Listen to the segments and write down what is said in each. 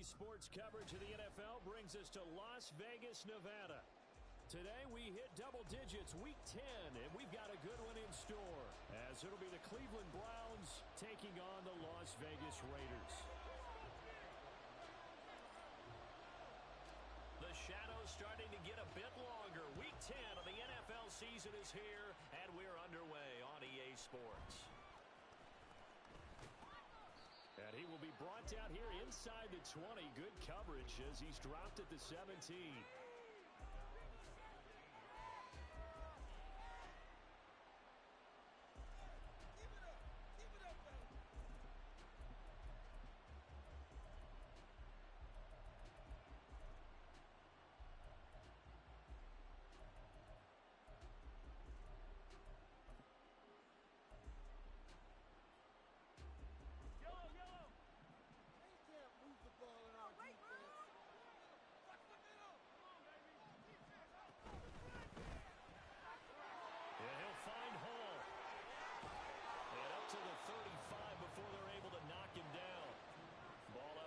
Sports coverage of the NFL brings us to Las Vegas, Nevada. Today we hit double digits, week 10, and we've got a good one in store, as it'll be the Cleveland Browns taking on the Las Vegas Raiders. The shadow's starting to get a bit longer. Week 10 of the NFL season is here, and we're underway on EA Sports. And he will be brought down here inside the 20. Good coverage as he's dropped at the 17.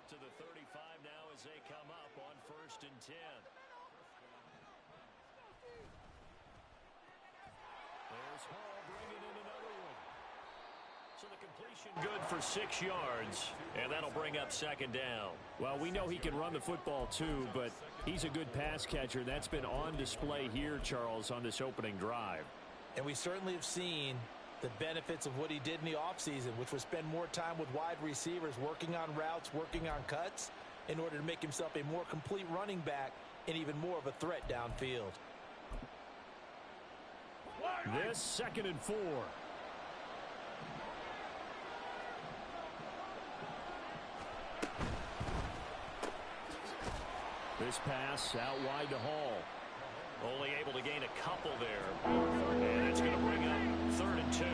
To the 35 now as they come up on 1st and 10. There's Hall bringing in another one. So the completion good for 6 yards, and that'll bring up 2nd down. Well, we know he can run the football too, but he's a good pass catcher. That's been on display here, Charles, on this opening drive. And we certainly have seen the benefits of what he did in the offseason, which was spend more time with wide receivers, working on routes, working on cuts, in order to make himself a more complete running back and even more of a threat downfield. This 2nd and 4. This pass out wide to Hall. Only able to gain a couple there. And it's going to bring up 3rd and 2.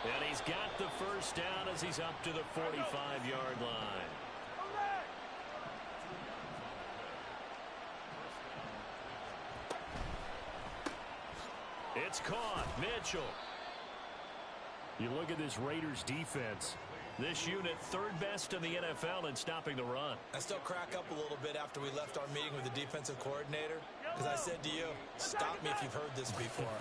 And he's got the first down as he's up to the 45-yard line. It's caught. Mitchell. You look at this Raiders defense. This unit, 3rd best in the NFL in stopping the run. I still crack up a little bit after we left our meeting with the defensive coordinator, because I said to you, stop me if you've heard this before.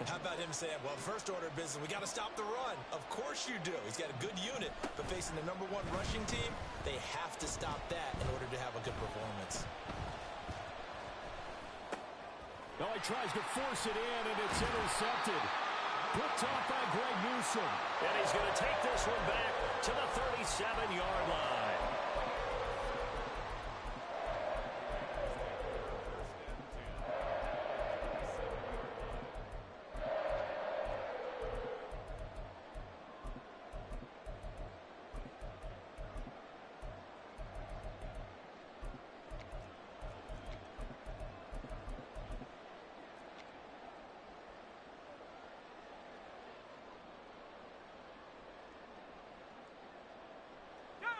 How about him saying, well, first order of business, we got to stop the run. Of course you do. He's got a good unit, but facing the #1 rushing team, they have to stop that in order to have a good performance. Well, he tries to force it in, and it's intercepted. Picked off by Greg Newsome. And he's going to take this one back to the 37-yard line.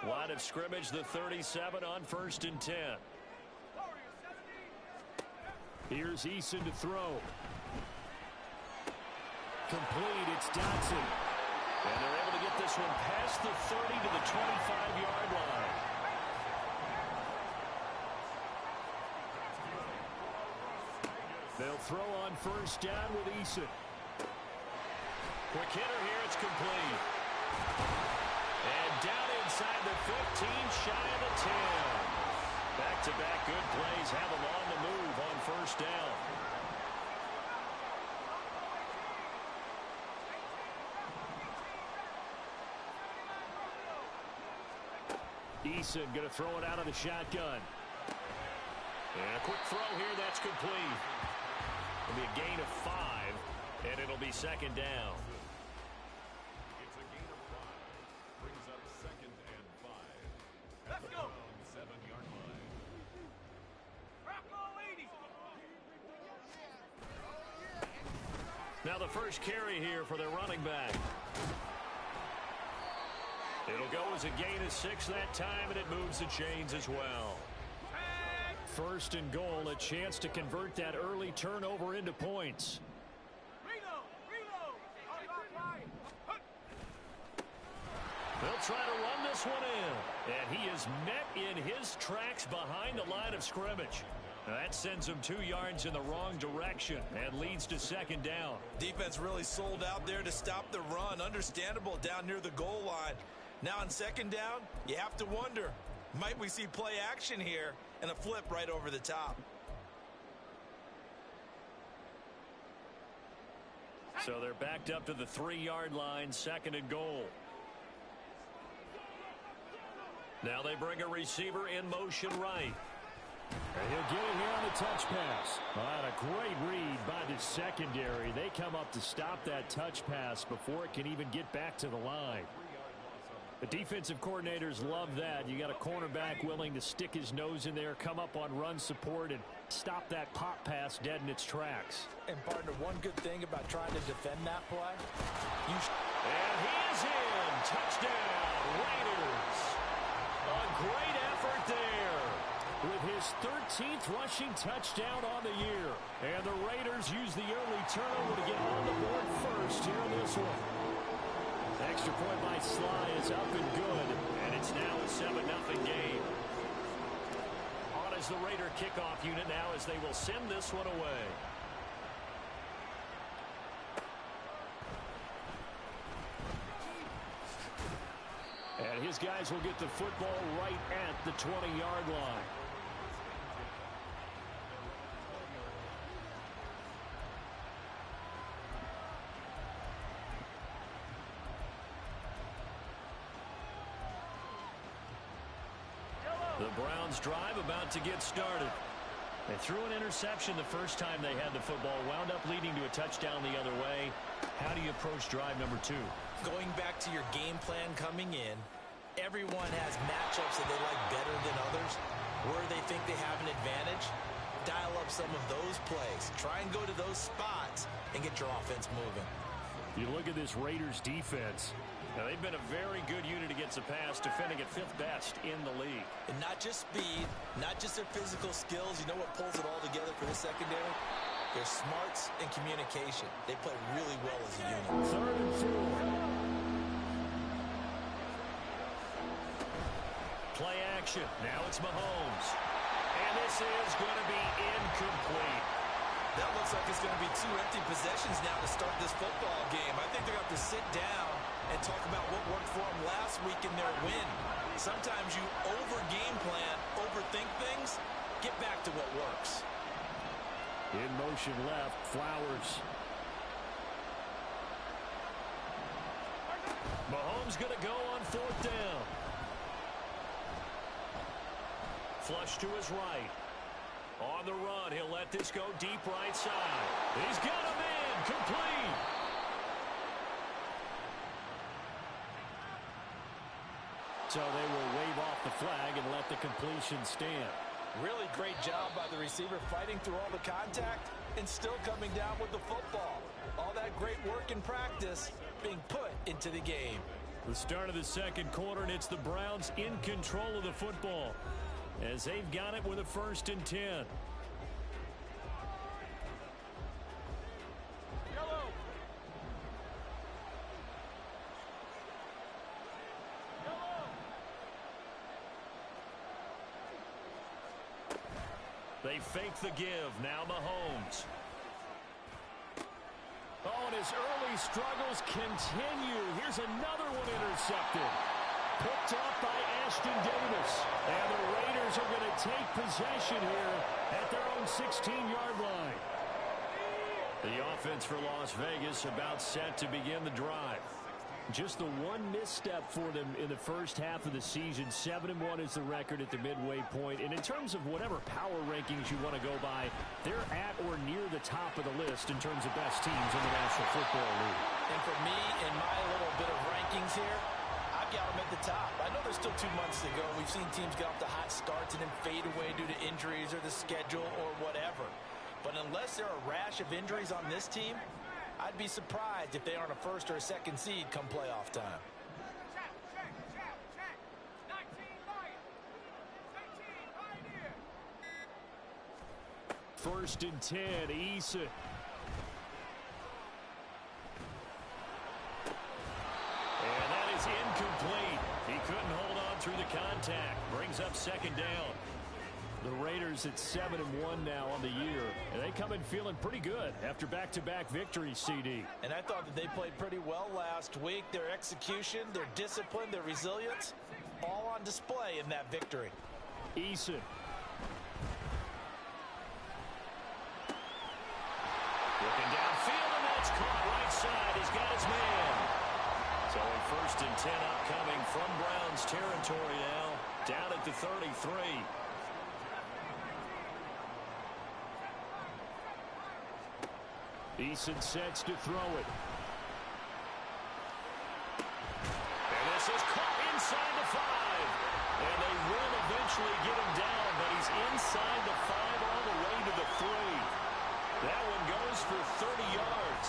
Line of scrimmage, the 37 on 1st and 10. Here's Eason to throw. Complete, it's Dotson. And they're able to get this one past the 30 to the 25-yard line. They'll throw on 1st down with Eason. Quick hitter here, it's complete. And down inside the 15, shy of the 10. Back-to-back good plays have them on the move on 1st down. Eason going to throw it out of the shotgun. And a quick throw here, that's complete. It'll be a gain of 5, and it'll be 2nd down. It's a gain of 5. Brings up 2nd and 5. Let's go. 7-yard line. Rock all 80. Now the first carry here for their running back. It'll go as a gain of 6 that time, and it moves the chains as well. 1st and goal, a chance to convert that early turnover into points. They'll try to run this one in. And he is met in his tracks behind the line of scrimmage. That sends him 2 yards in the wrong direction and leads to second down. Defense really sold out there to stop the run. Understandable down near the goal line. Now on second down, you have to wonder, might we see play action here and a flip right over the top? So they're backed up to the 3-yard line, second and goal. Now they bring a receiver in motion right. And he'll get it here on the touch pass. And a great read by the secondary. They come up to stop that touch pass before it can even get back to the line. The defensive coordinators love that. You got a cornerback willing to stick his nose in there, come up on run support, and stop that pop pass dead in its tracks. And partner, one good thing about trying to defend that play. And he is in. Touchdown, Raiders. A great effort there. With his 13th rushing touchdown on the year. And the Raiders use the early turnover to get on the board first here in this one. Extra point by Sly is up and good. And it's now a 7-0 game. On as the Raider kickoff unit now as they will send this one away. And his guys will get the football right at the 20-yard line. The Browns drive about to get started. They threw an interception the first time they had the football, wound up leading to a touchdown the other way. How do you approach drive number 2? Going back to your game plan coming in, everyone has matchups that they like better than others. Where they think they have an advantage, dial up some of those plays. Try and go to those spots and get your offense moving. You look at this Raiders defense. Now, they've been a very good unit against the pass, defending at 5th best in the league. And not just speed, not just their physical skills. You know what pulls it all together for the secondary? Their smarts and communication. They play really well as a unit. 3rd and 4. Play action. Now it's Mahomes. And this is going to be incomplete. That looks like it's going to be 2 empty possessions now to start this football game. I think they're going to have to sit down and talk about what worked for them last week in their win. Sometimes you over-game plan, overthink things. Get back to what works. In motion left, Flowers. Mahomes going to go on 4th down. Flush to his right. On the run, he'll let this go deep right side. He's got him in, complete. So they will wave off the flag and let the completion stand. Really great job by the receiver fighting through all the contact and still coming down with the football. All that great work in practice being put into the game. The start of the second quarter, and it's the Browns in control of the football as they've got it with a 1st and 10. Yellow. They fake the give. Now Mahomes. Oh, and his early struggles continue. Here's another one intercepted. Picked off by Ashton Davis. And the Raiders are going to take possession here at their own 16-yard line. The offense for Las Vegas about set to begin the drive. Just the one misstep for them in the first half of the season. 7-1 is the record at the midway point. And in terms of whatever power rankings you want to go by, they're at or near the top of the list in terms of best teams in the National Football League. And for me, in my little bit of rankings here, I've got them at the top. I know there's still 2 months to go. We've seen teams get off to hot starts and then fade away due to injuries or the schedule or whatever. But unless there are a rash of injuries on this team, I'd be surprised if they aren't a 1st or a 2nd seed come playoff time. Check. 19 Lions. 18 Pioneer. 1st and 10, Eason. And that is incomplete. contact. Brings up second down. The Raiders at 7-1 now on the year, and they come in feeling pretty good after back-to-back victories, CD. And I thought that they played pretty well last week. Their execution, their discipline, their resilience, all on display in that victory. Eason. Looking downfield, and that's caught right side. He's got his man. So a 1st and 10 upcoming from Browns territory now, down at the 33. Eason sets to throw it. And this is caught inside the 5. And they will eventually get him down, but he's inside the 5 all the way to the 3. That one goes for 30 yards.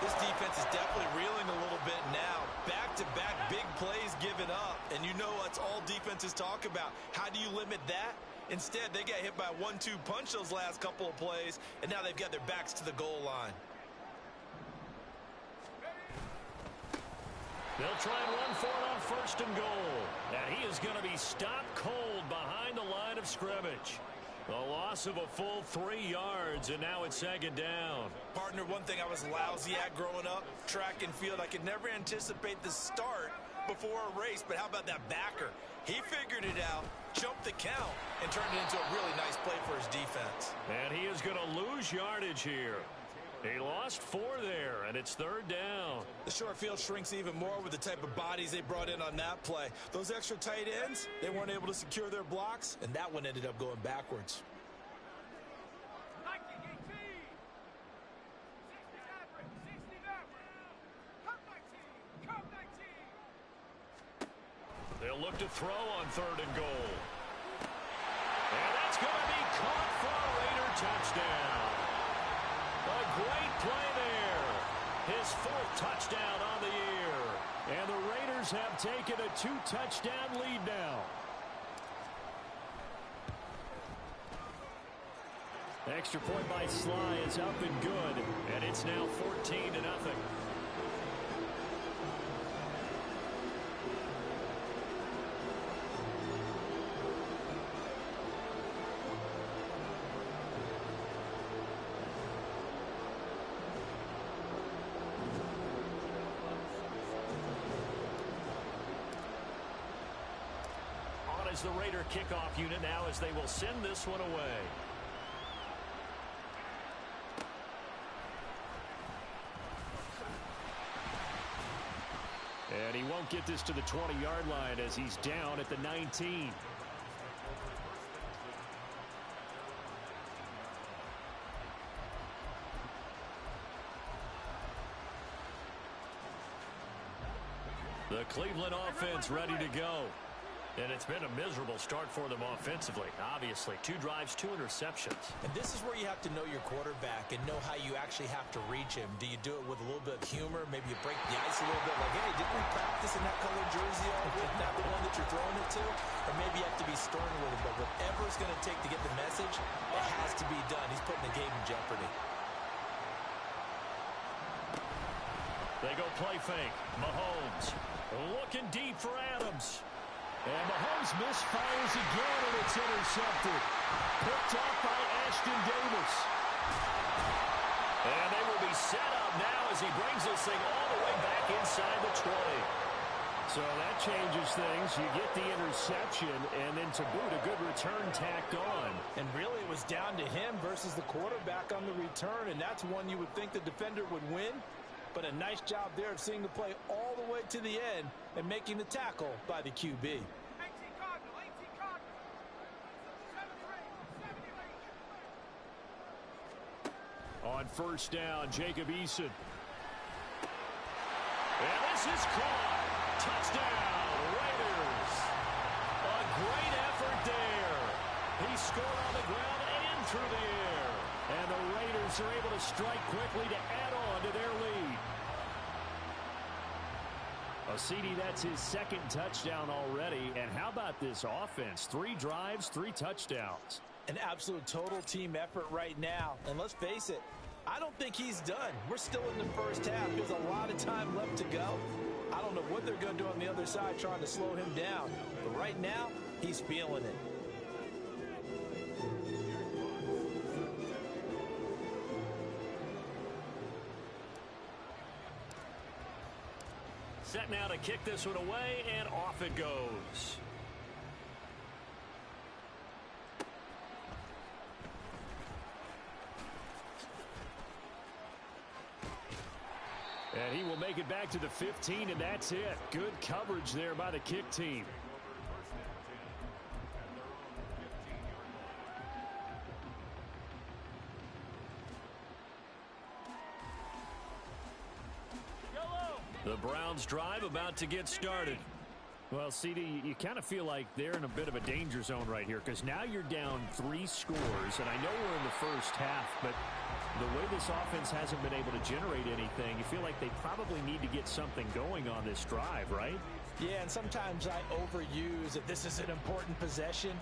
This defense is definitely reeling a little bit now. Back-to-back big plays given up. And you know that's all defenses talk about. How do you limit that? Instead, they got hit by a 1-2 punch those last couple of plays, and now they've got their backs to the goal line. They'll try and run for it on 1st and goal. And he is going to be stopped cold behind the line of scrimmage. The loss of a full 3 yards, and now it's 2nd down. Partner, one thing I was lousy at growing up, track and field, I could never anticipate the start before a race, but how about that backer? He figured it out, jumped the count, and turned it into a really nice play for his defense. And he is going to lose yardage here. He lost 4 there, and it's 3rd down. The short field shrinks even more with the type of bodies they brought in on that play. Those extra tight ends, they weren't able to secure their blocks, and that one ended up going backwards. They'll look to throw on 3rd and goal. And that's going to be caught for a Raider touchdown. A great play there. His 4th touchdown on the year. And the Raiders have taken a 2-touchdown lead now. Extra point by Sly is up and good. And it's now 14-0. Is the Raider kickoff unit now as they will send this one away. And he won't get this to the 20-yard line as he's down at the 19. The Cleveland offense ready to go. And it's been a miserable start for them offensively. Obviously, 2 drives, 2 interceptions. And this is where you have to know your quarterback and know how you actually have to reach him. Do you do it with a little bit of humor? Maybe you break the ice a little bit like, hey, didn't we practice in that colored jersey all week? Not the one that you're throwing it to? Or maybe you have to be stern with him. But whatever it's going to take to get the message, it has to be done. He's putting the game in jeopardy. They go play fake. Mahomes looking deep for Adams. And Mahomes misfires again, and it's intercepted. Picked off by Ashton Davis. And they will be set up now as he brings this thing all the way back inside the 20. So that changes things. You get the interception, and then to boot, a good return tacked on. And really, it was down to him versus the quarterback on the return, and that's one you would think the defender would win. But a nice job there of seeing the play all the way to the end and making the tackle by the QB. On 1st down, Jacob Eason. And this is caught. Touchdown, Raiders. A great effort there. He scored on the ground and through the air. And the Raiders are able to strike quickly to add on to their lead. CD, that's his 2nd touchdown already. And how about this offense? 3 drives, 3 touchdowns. An absolute total team effort right now. And let's face it, I don't think he's done. We're still in the first half. There's a lot of time left to go. I don't know what they're going to do on the other side trying to slow him down. But right now, he's feeling it. Set now to kick this one away, and off it goes. And he will make it back to the 15, and that's it. Good coverage there by the kick team. The Browns drive about to get started. Well, CD, you kind of feel like they're in a bit of a danger zone right here because now you're down 3 scores, and I know we're in the first half, but the way this offense hasn't been able to generate anything, you feel like they probably need to get something going on this drive, right? Yeah, and sometimes I overuse that this is an important possession,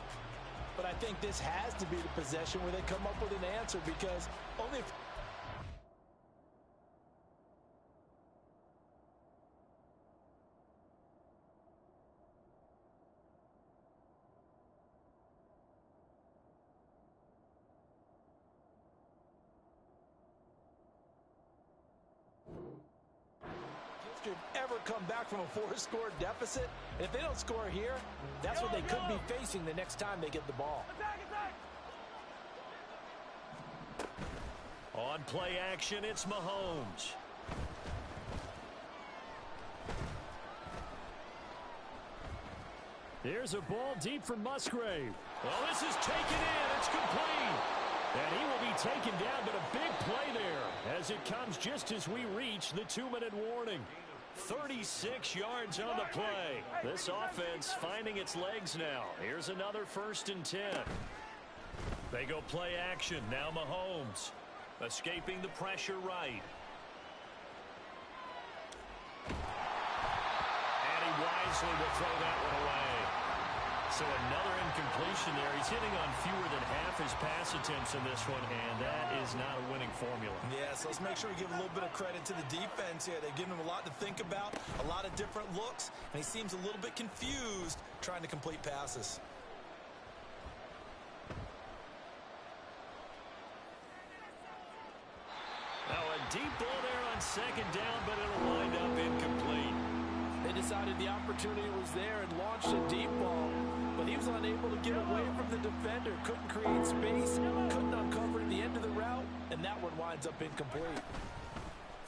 but I think this has to be the possession where they come up with an answer because only if ever come back from a 4-score deficit. And if they don't score here, that's what they could be facing the next time they get the ball. On play action, it's Mahomes. Here's a ball deep for Musgrave. Well, this is taken in. It's complete. And he will be taken down, but a big play there as it comes just as we reach the 2-minute warning. 36 yards on the play. This offense finding its legs now. Here's another 1st and 10. They go play action. Now Mahomes escaping the pressure right. And he wisely will throw that one away. So another incompletion there. He's hitting on fewer than half his pass attempts in this one, and that is not a winning formula. Yeah, so let's make sure we give a little bit of credit to the defense here. They've given him a lot to think about, a lot of different looks, and he seems a little bit confused trying to complete passes. Now a deep ball there on 2nd down, but it'll wind up incomplete. They decided the opportunity was there and launched a deep ball, but he was unable to get away from the defender, couldn't create space, couldn't uncover at the end of the route, and that one winds up incomplete.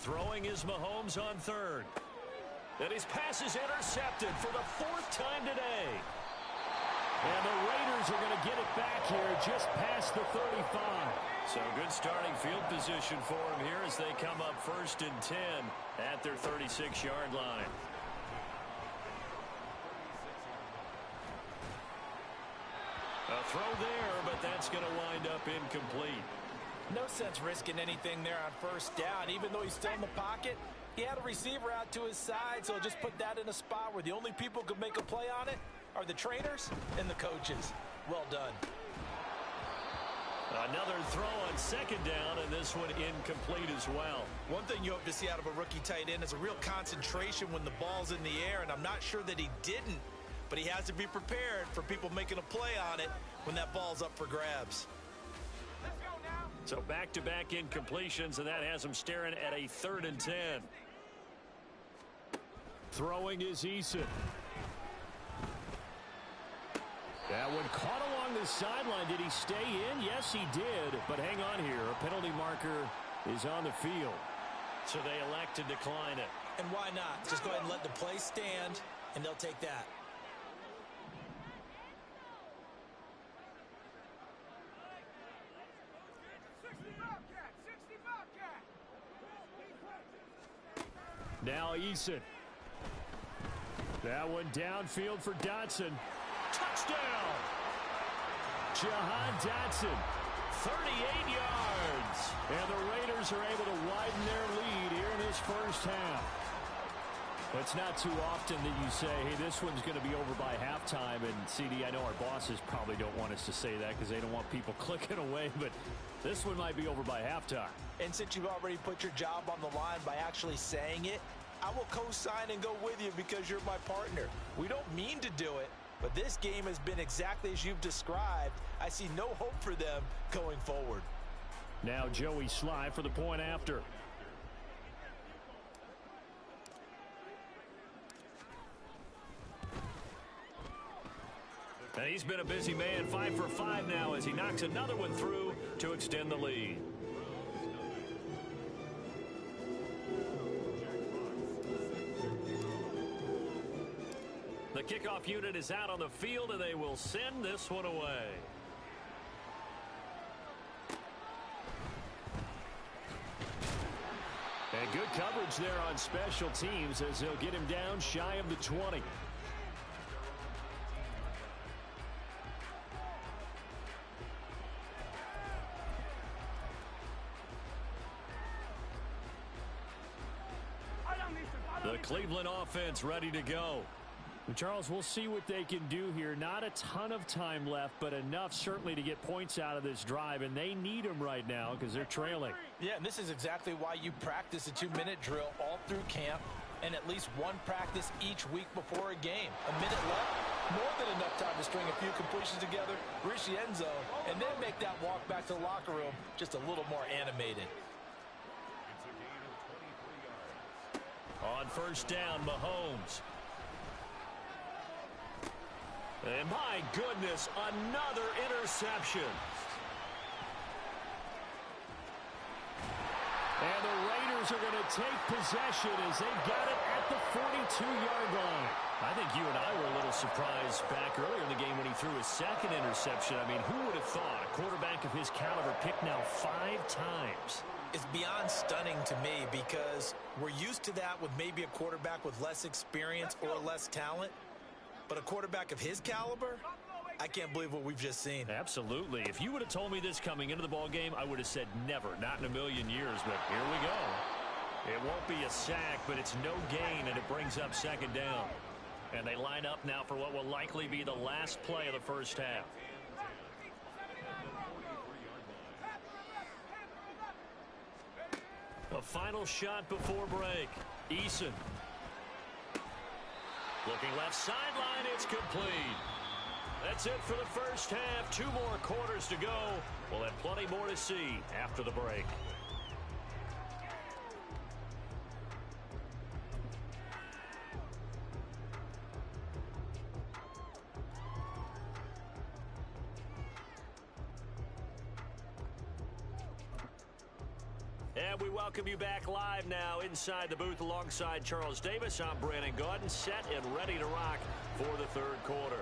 Throwing is Mahomes on 3rd. And his pass is intercepted for the 4th time today. And the Raiders are going to get it back here just past the 35. So good starting field position for him here as they come up 1st and 10 at their 36-yard line. A throw there, but that's going to wind up incomplete. No sense risking anything there on 1st down. Even though he's still in the pocket, he had a receiver out to his side, so just put that in a spot where the only people who could make a play on it are the trainers and the coaches. Well done. Another throw on 2nd down, and this one incomplete as well. One thing you hope to see out of a rookie tight end is a real concentration when the ball's in the air, and I'm not sure that he didn't, but he has to be prepared for people making a play on it when that ball's up for grabs. Let's go now. So back-to-back incompletions, and that has him staring at a 3rd and 10. Throwing is Eason. That one caught along the sideline. Did he stay in? Yes, he did. But hang on here. A penalty marker is on the field. So they elect to decline it. And why not? Just go ahead and let the play stand, and they'll take that. Now Eason. That one downfield for Dotson. Touchdown! Jahan Dotson, 38 yards. And the Raiders are able to widen their lead here in this 1st half. It's not too often that you say, hey, this one's going to be over by halftime. And, CD, I know our bosses probably don't want us to say that because they don't want people clicking away. But this one might be over by halftime. And since you've already put your job on the line by actually saying it, I will co-sign and go with you because you're my partner. We don't mean to do it, but this game has been exactly as you've described. I see no hope for them going forward. Now Joey Sly for the point after. And he's been a busy man, 5 for 5 now as he knocks another one through to extend the lead. The kickoff unit is out on the field, and they will send this one away. And good coverage there on special teams as they'll get him down shy of the 20. The Cleveland offense ready to go. Charles, we'll see what they can do here. Not a ton of time left, but enough certainly to get points out of this drive, and they need them right now because they're trailing. Yeah, and this is exactly why you practice a 2-minute drill all through camp and at least one practice each week before a game. A minute left, more than enough time to string a few completions together, reach the end zone, and then make that walk back to the locker room just a little more animated. On first down, Mahomes. And my goodness, another interception. And the Raiders are going to take possession as they got it at the 42-yard line. I think you and I were a little surprised back earlier in the game when he threw his second interception. I mean, who would have thought a quarterback of his caliber picked now 5 times? It's beyond stunning to me because we're used to that with maybe a quarterback with less experience or less talent. But a quarterback of his caliber, I can't believe what we've just seen. Absolutely. If you would have told me this coming into the ball game, I would have said never, not in a million years. But here we go. It won't be a sack, but it's no gain, and it brings up second down. And they line up now for what will likely be the last play of the first half. A final shot before break. Eason. Looking left sideline, it's complete. That's it for the first half. 2 more quarters to go. We'll have plenty more to see after the break. And we welcome you back live now inside the booth alongside Charles Davis. I'm Brandon Gaudin, set and ready to rock for the third quarter.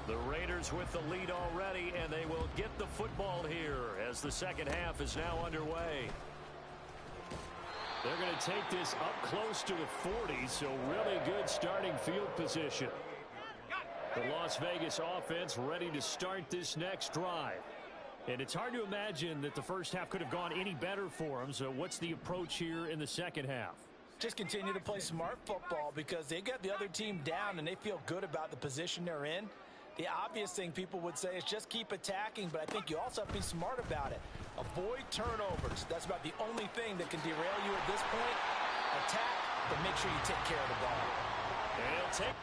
The Raiders with the lead already, and they will get the football here as the second half is now underway. They're going to take this up close to the 40, so really good starting field position. The Las Vegas offense ready to start this next drive. And it's hard to imagine that the first half could have gone any better for them, so what's the approach here in the second half? Just continue to play smart football because they got the other team down and they feel good about the position they're in. The obvious thing people would say is just keep attacking, but I think you also have to be smart about it. Avoid turnovers. That's about the only thing that can derail you at this point. Attack, but make sure you take care of the ball. And he'll take